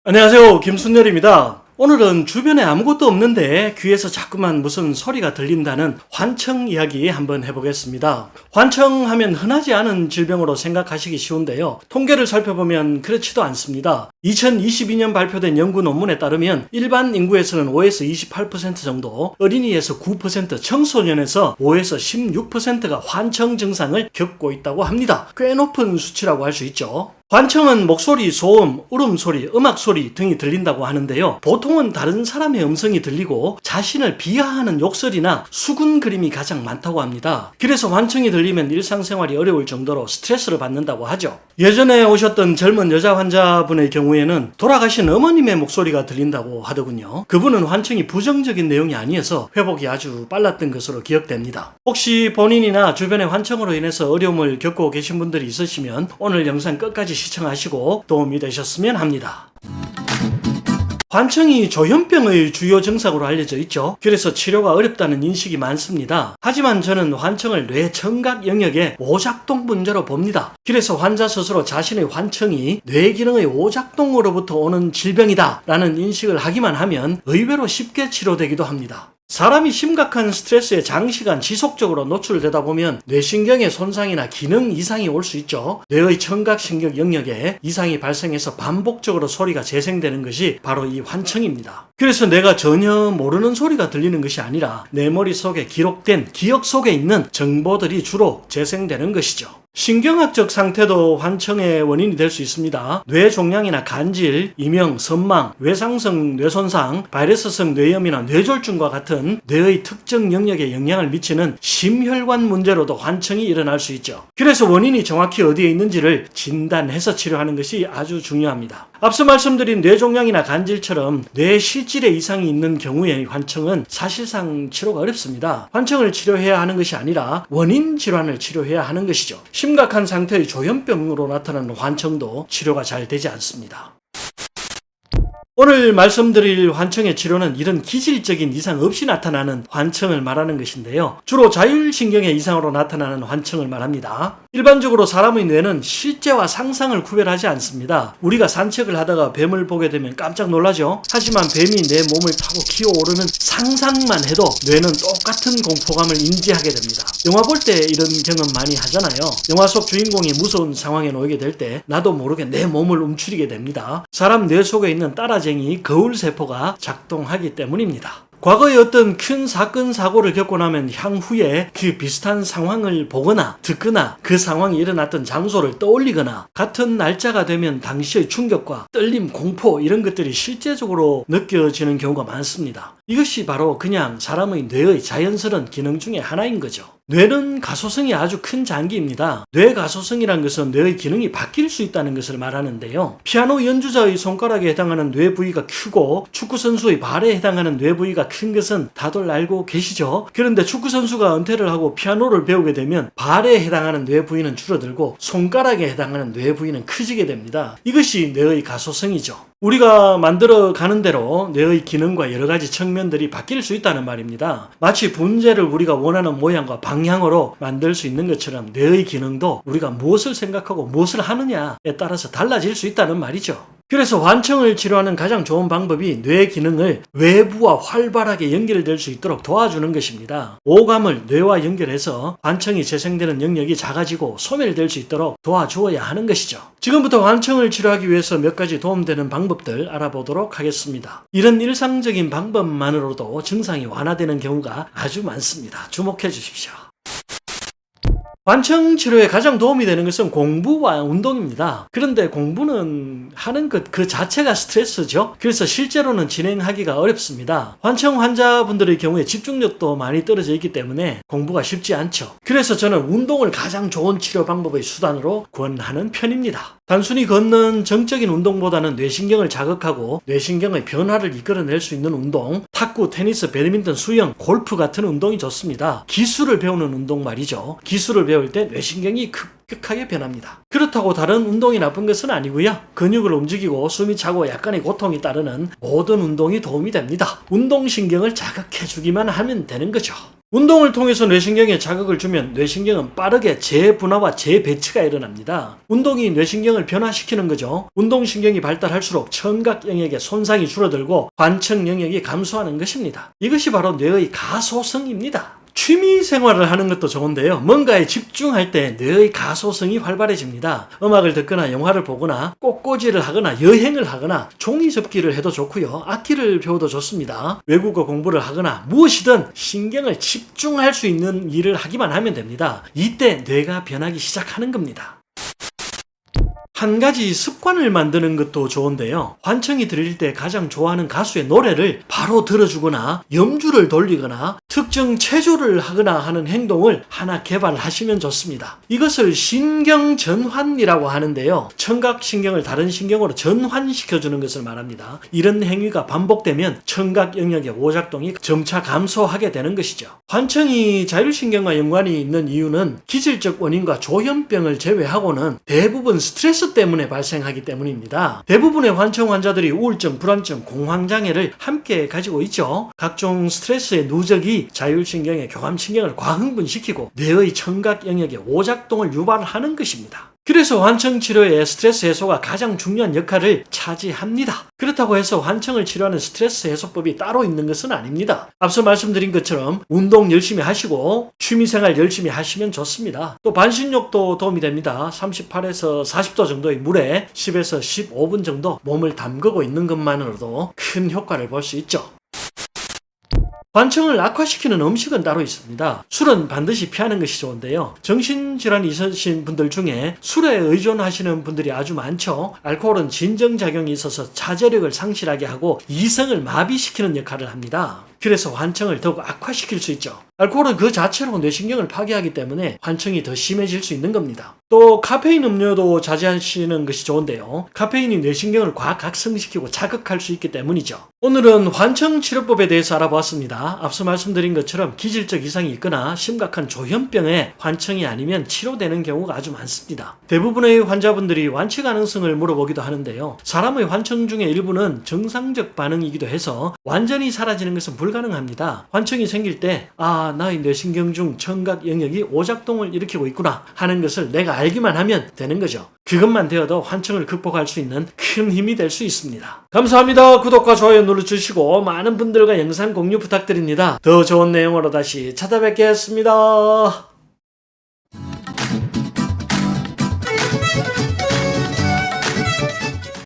안녕하세요, 김순열입니다. 오늘은 주변에 아무것도 없는데 귀에서 자꾸만 무슨 소리가 들린다는 환청 이야기 한번 해보겠습니다. 환청하면 흔하지 않은 질병으로 생각하시기 쉬운데요. 통계를 살펴보면 그렇지도 않습니다. 2022년 발표된 연구 논문에 따르면 일반 인구에서는 5에서 28% 정도, 어린이에서 9%, 청소년에서 5에서 16%가 환청 증상을 겪고 있다고 합니다. 꽤 높은 수치라고 할 수 있죠. 환청은 목소리, 소음, 울음소리, 음악소리 등이 들린다고 하는데요. 보통은 다른 사람의 음성이 들리고 자신을 비하하는 욕설이나 수군 그림이 가장 많다고 합니다. 그래서 환청이 들리면 일상생활이 어려울 정도로 스트레스를 받는다고 하죠. 예전에 오셨던 젊은 여자 환자분의 경우에는 돌아가신 어머님의 목소리가 들린다고 하더군요. 그분은 환청이 부정적인 내용이 아니어서 회복이 아주 빨랐던 것으로 기억됩니다. 혹시 본인이나 주변의 환청으로 인해서 어려움을 겪고 계신 분들이 있으시면 오늘 영상 끝까지 시청하시고 도움이 되셨으면 합니다. 환청이 조현병의 주요 증상으로 알려져 있죠. 그래서 치료가 어렵다는 인식이 많습니다. 하지만 저는 환청을 뇌 청각 영역의 오작동 문제로 봅니다. 그래서 환자 스스로 자신의 환청이 뇌 기능의 오작동으로부터 오는 질병이다 라는 인식을 하기만 하면 의외로 쉽게 치료되기도 합니다. 사람이 심각한 스트레스에 장시간 지속적으로 노출되다 보면 뇌신경의 손상이나 기능 이상이 올 수 있죠. 뇌의 청각신경 영역에 이상이 발생해서 반복적으로 소리가 재생되는 것이 바로 이 환청입니다. 그래서 내가 전혀 모르는 소리가 들리는 것이 아니라 내 머릿속에 기록된 기억 속에 있는 정보들이 주로 재생되는 것이죠. 신경학적 상태도 환청의 원인이 될 수 있습니다. 뇌 종양이나 간질, 이명, 선망, 외상성 뇌손상, 바이러스성 뇌염이나 뇌졸중과 같은 뇌의 특정 영역에 영향을 미치는 심혈관 문제로도 환청이 일어날 수 있죠. 그래서 원인이 정확히 어디에 있는지를 진단해서 치료하는 것이 아주 중요합니다. 앞서 말씀드린 뇌종양이나 간질처럼 뇌 실질에 이상이 있는 경우의 환청은 사실상 치료가 어렵습니다. 환청을 치료해야 하는 것이 아니라 원인 질환을 치료해야 하는 것이죠. 심각한 상태의 조현병으로 나타나는 환청도 치료가 잘 되지 않습니다. 오늘 말씀드릴 환청의 치료는 이런 기질적인 이상 없이 나타나는 환청을 말하는 것인데요. 주로 자율신경의 이상으로 나타나는 환청을 말합니다. 일반적으로 사람의 뇌는 실제와 상상을 구별하지 않습니다. 우리가 산책을 하다가 뱀을 보게 되면 깜짝 놀라죠. 하지만 뱀이 내 몸을 타고 기어오르는 상상만 해도 뇌는 똑같은 공포감을 인지하게 됩니다. 영화 볼 때 이런 경험 많이 하잖아요. 영화 속 주인공이 무서운 상황에 놓이게 될 때 나도 모르게 내 몸을 움츠리게 됩니다. 사람 뇌 속에 있는 따라쟁이 거울세포가 작동하기 때문입니다. 과거에 어떤 큰 사건, 사고를 겪고 나면 향후에 그 비슷한 상황을 보거나 듣거나 그 상황이 일어났던 장소를 떠올리거나 같은 날짜가 되면 당시의 충격과 떨림, 공포 이런 것들이 실제적으로 느껴지는 경우가 많습니다. 이것이 바로 그냥 사람의 뇌의 자연스러운 기능 중에 하나인 거죠. 뇌는 가소성이 아주 큰 장기입니다. 뇌 가소성이란 것은 뇌의 기능이 바뀔 수 있다는 것을 말하는데요. 피아노 연주자의 손가락에 해당하는 뇌 부위가 크고 축구선수의 발에 해당하는 뇌 부위가 큰 것은 다들 알고 계시죠? 그런데 축구선수가 은퇴를 하고 피아노를 배우게 되면 발에 해당하는 뇌 부위는 줄어들고 손가락에 해당하는 뇌 부위는 커지게 됩니다. 이것이 뇌의 가소성이죠. 우리가 만들어가는 대로 뇌의 기능과 여러 가지 측면들이 바뀔 수 있다는 말입니다. 마치 분재를 우리가 원하는 모양과 방향으로 만들 수 있는 것처럼 뇌의 기능도 우리가 무엇을 생각하고 무엇을 하느냐에 따라서 달라질 수 있다는 말이죠. 그래서 환청을 치료하는 가장 좋은 방법이 뇌 기능을 외부와 활발하게 연결될 수 있도록 도와주는 것입니다. 오감을 뇌와 연결해서 환청이 재생되는 영역이 작아지고 소멸될 수 있도록 도와주어야 하는 것이죠. 지금부터 환청을 치료하기 위해서 몇 가지 도움되는 방법들 알아보도록 하겠습니다. 이런 일상적인 방법만으로도 증상이 완화되는 경우가 아주 많습니다. 주목해 주십시오. 환청 치료에 가장 도움이 되는 것은 공부와 운동입니다. 그런데 공부는 하는 것 그 자체가 스트레스죠. 그래서 실제로는 진행하기가 어렵습니다. 환청 환자분들의 경우에 집중력도 많이 떨어져 있기 때문에 공부가 쉽지 않죠. 그래서 저는 운동을 가장 좋은 치료 방법의 수단으로 권하는 편입니다. 단순히 걷는 정적인 운동보다는 뇌신경을 자극하고 뇌신경의 변화를 이끌어낼 수 있는 운동, 탁구, 테니스, 배드민턴, 수영, 골프 같은 운동이 좋습니다. 기술을 배우는 운동 말이죠. 기술을 배울 때 뇌신경이 급격하게 변합니다. 그렇다고 다른 운동이 나쁜 것은 아니고요. 근육을 움직이고 숨이 차고 약간의 고통이 따르는 모든 운동이 도움이 됩니다. 운동신경을 자극해주기만 하면 되는 거죠. 운동을 통해서 뇌신경에 자극을 주면 뇌신경은 빠르게 재분화와 재배치가 일어납니다. 운동이 뇌신경을 변화시키는 거죠. 운동신경이 발달할수록 청각 영역의 손상이 줄어들고 관청 영역이 감소하는 것입니다. 이것이 바로 뇌의 가소성입니다. 취미 생활을 하는 것도 좋은데요. 뭔가에 집중할 때 뇌의 가소성이 활발해집니다. 음악을 듣거나 영화를 보거나 꽃꽂이를 하거나 여행을 하거나 종이 접기를 해도 좋고요. 악기를 배워도 좋습니다. 외국어 공부를 하거나 무엇이든 신경을 집중할 수 있는 일을 하기만 하면 됩니다. 이때 뇌가 변하기 시작하는 겁니다. 한 가지 습관을 만드는 것도 좋은데요. 환청이 들릴 때 가장 좋아하는 가수의 노래를 바로 들어주거나 염주를 돌리거나 특정 체조를 하거나 하는 행동을 하나 개발하시면 좋습니다. 이것을 신경전환이라고 하는데요. 청각신경을 다른 신경으로 전환시켜주는 것을 말합니다. 이런 행위가 반복되면 청각 영역의 오작동이 점차 감소하게 되는 것이죠. 환청이 자율신경과 연관이 있는 이유는 기질적 원인과 조현병을 제외하고는 대부분 스트레스 때문에 발생하기 때문입니다. 대부분의 환청 환자들이 우울증, 불안증, 공황장애를 함께 가지고 있죠. 각종 스트레스의 누적이 자율신경의 교감신경을 과흥분시키고 뇌의 청각 영역의 오작동을 유발하는 것입니다. 그래서 환청 치료에 스트레스 해소가 가장 중요한 역할을 차지합니다. 그렇다고 해서 환청을 치료하는 스트레스 해소법이 따로 있는 것은 아닙니다. 앞서 말씀드린 것처럼 운동 열심히 하시고 취미생활 열심히 하시면 좋습니다. 또 반신욕도 도움이 됩니다. 38에서 40도 정도의 물에 10에서 15분 정도 몸을 담그고 있는 것만으로도 큰 효과를 볼 수 있죠. 관청을 악화시키는 음식은 따로 있습니다. 술은 반드시 피하는 것이 좋은데요. 정신질환이 있으신 분들 중에 술에 의존하시는 분들이 아주 많죠. 알코올은 진정작용이 있어서 자제력을 상실하게 하고 이성을 마비시키는 역할을 합니다. 그래서 환청을 더욱 악화시킬 수 있죠. 알코올은 그 자체로 뇌신경을 파괴하기 때문에 환청이 더 심해질 수 있는 겁니다. 또 카페인 음료도 자제하시는 것이 좋은데요. 카페인이 뇌신경을 과각성시키고 자극할 수 있기 때문이죠. 오늘은 환청 치료법에 대해서 알아보았습니다. 앞서 말씀드린 것처럼 기질적 이상이 있거나 심각한 조현병에 환청이 아니면 치료되는 경우가 아주 많습니다. 대부분의 환자분들이 완치 가능성을 물어보기도 하는데요. 사람의 환청 중에 일부는 정상적 반응이기도 해서 완전히 사라지는 것은 불가능합니다. 환청이 생길 때 나의 뇌신경 중 청각 영역이 오작동을 일으키고 있구나 하는 것을 내가 알기만 하면 되는 거죠. 그것만 되어도 환청을 극복할 수 있는 큰 힘이 될 수 있습니다. 감사합니다. 구독과 좋아요 눌러주시고 많은 분들과 영상 공유 부탁드립니다. 더 좋은 내용으로 다시 찾아뵙겠습니다.